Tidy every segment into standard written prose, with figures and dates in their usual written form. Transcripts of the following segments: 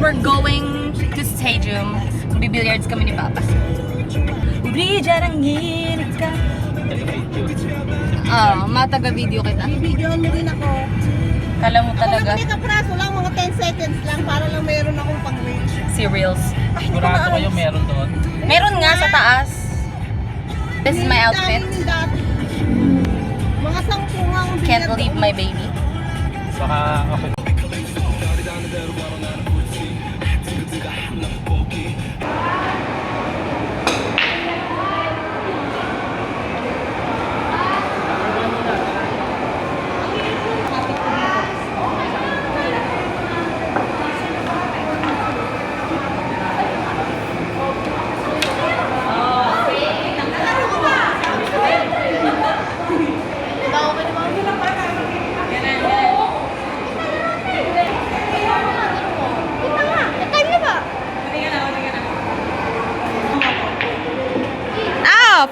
We're going to stadium. Bibilliards kami ni Papa. Uri, jarang nginig ka. Mataga-video kita. Bibidyoan mo rin ako. Kala mo Ako talaga. naman kapraso lang, mga 10 seconds lang para lang mayroon akong pang-reach. Si Reels. Sigurado kayo meron doon. Meron nga sa taas. This is my outfit. Dami dati. Mga 10 ang Can't leave my baby. Baka ako.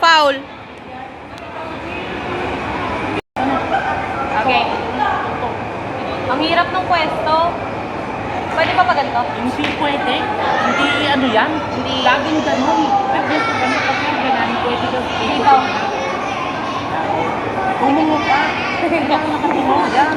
Foul. Okay. Ang hirap ng pwesto. Pwede pa ba ganito? Hindi pwede. Hindi ano yan. Hindi. Laging ganun. Pwede sa ganun kasi ganun. Pwede ka. Dito. Kumungo ka. Nakatungo. Yan.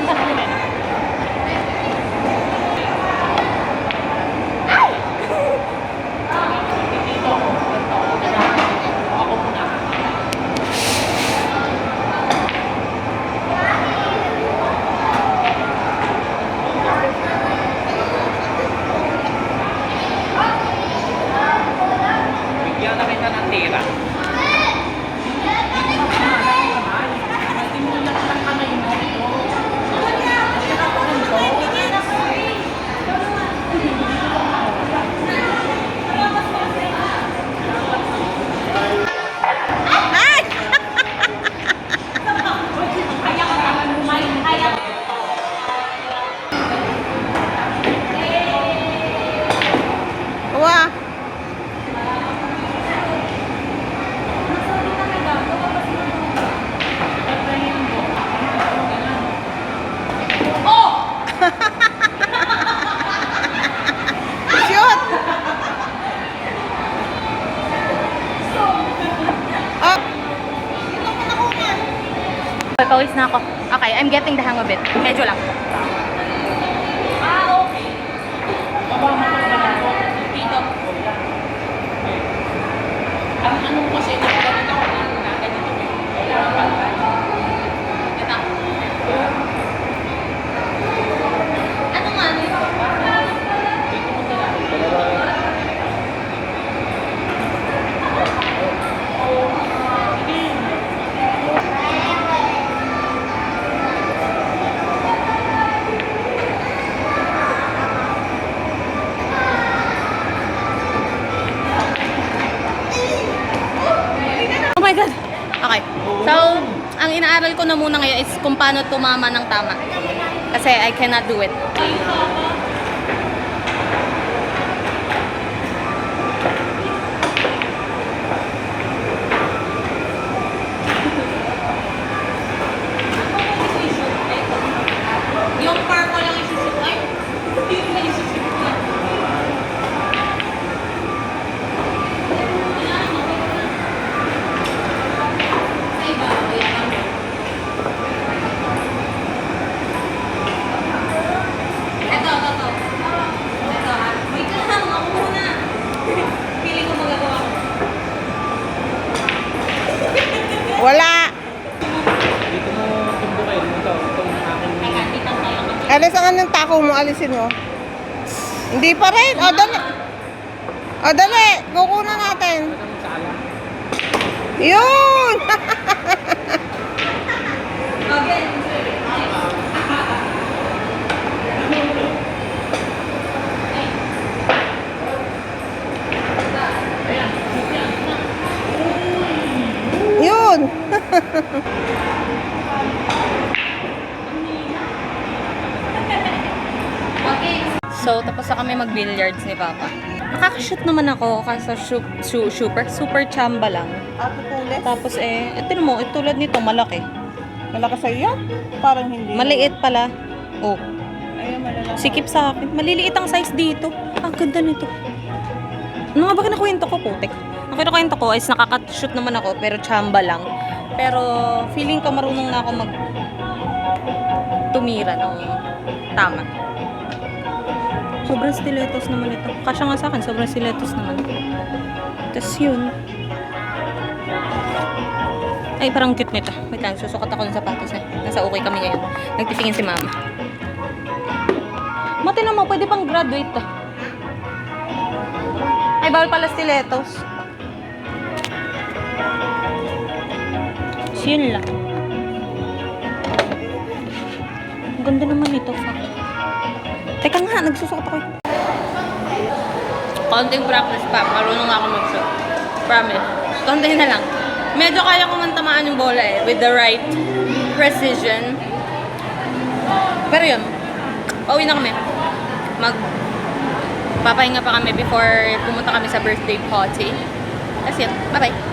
Bigyan na kita ng tira. Wah. Shoot! Oh. Pawis na ako. Okay, I'm getting the hang of it. Medyo lang. Okay. Dito. Ang ano kasi ganito ako na ganito eh. Ito. Ano nga? Dito mo talaga. Oh my God. Okay. So, ang inaaral ko na muna ngayon is kung paano tumama ng tama. Kasi I cannot do it. Yung purple lang isushoot. Ay, hindi na isushoot ko. Wala. Dito mo tumbukin. Itong aking Alis ang anong tako mo, alisin mo. Hindi pa rin. O, dali. O, dali. Kukunan natin. sayang. Yun! Yun! So, tapos na kami mag-billiards ni Papa. Nakaka-shoot naman ako kasi super chamba lang. Tutulis? Tapos tinan mo, tulad nito, malaki. Malakas sa'yo yan? Parang hindi. Maliit pala. Oh, Ayun, malalaki. sikip sa akin. Maliliit ang size dito. Ah, Ang ganda nito. Ano nga ba kinakwento ko, putik? Ang kinakwento ko is nakaka-shoot naman ako, pero chamba lang. Pero feeling ko marunong na ako tumira ng tama. Sobrang stilettos naman ito. Kasya nga sa akin, sobrang stilettos naman. Tapos yun. Ay, parang cute nito. Wait lang, susukat ako ng sapatos eh. Nasa okay kami ngayon. Nagtitingin si mama. Mati naman, pwede pang graduate to. Ay, bawal pala stilettos. So, yun lang. Ang ganda naman nito. Fuck. Teka nga, nagsusukat ako. Konting practice pa. Marunong ako mag-shoot. Promise. Konti na lang. Medyo kaya ko man tamaan yung bola eh. With the right precision. Pero yun. Pauwi na kami. Papahinga pa kami before pumunta kami sa birthday party. That's it. Bye-bye.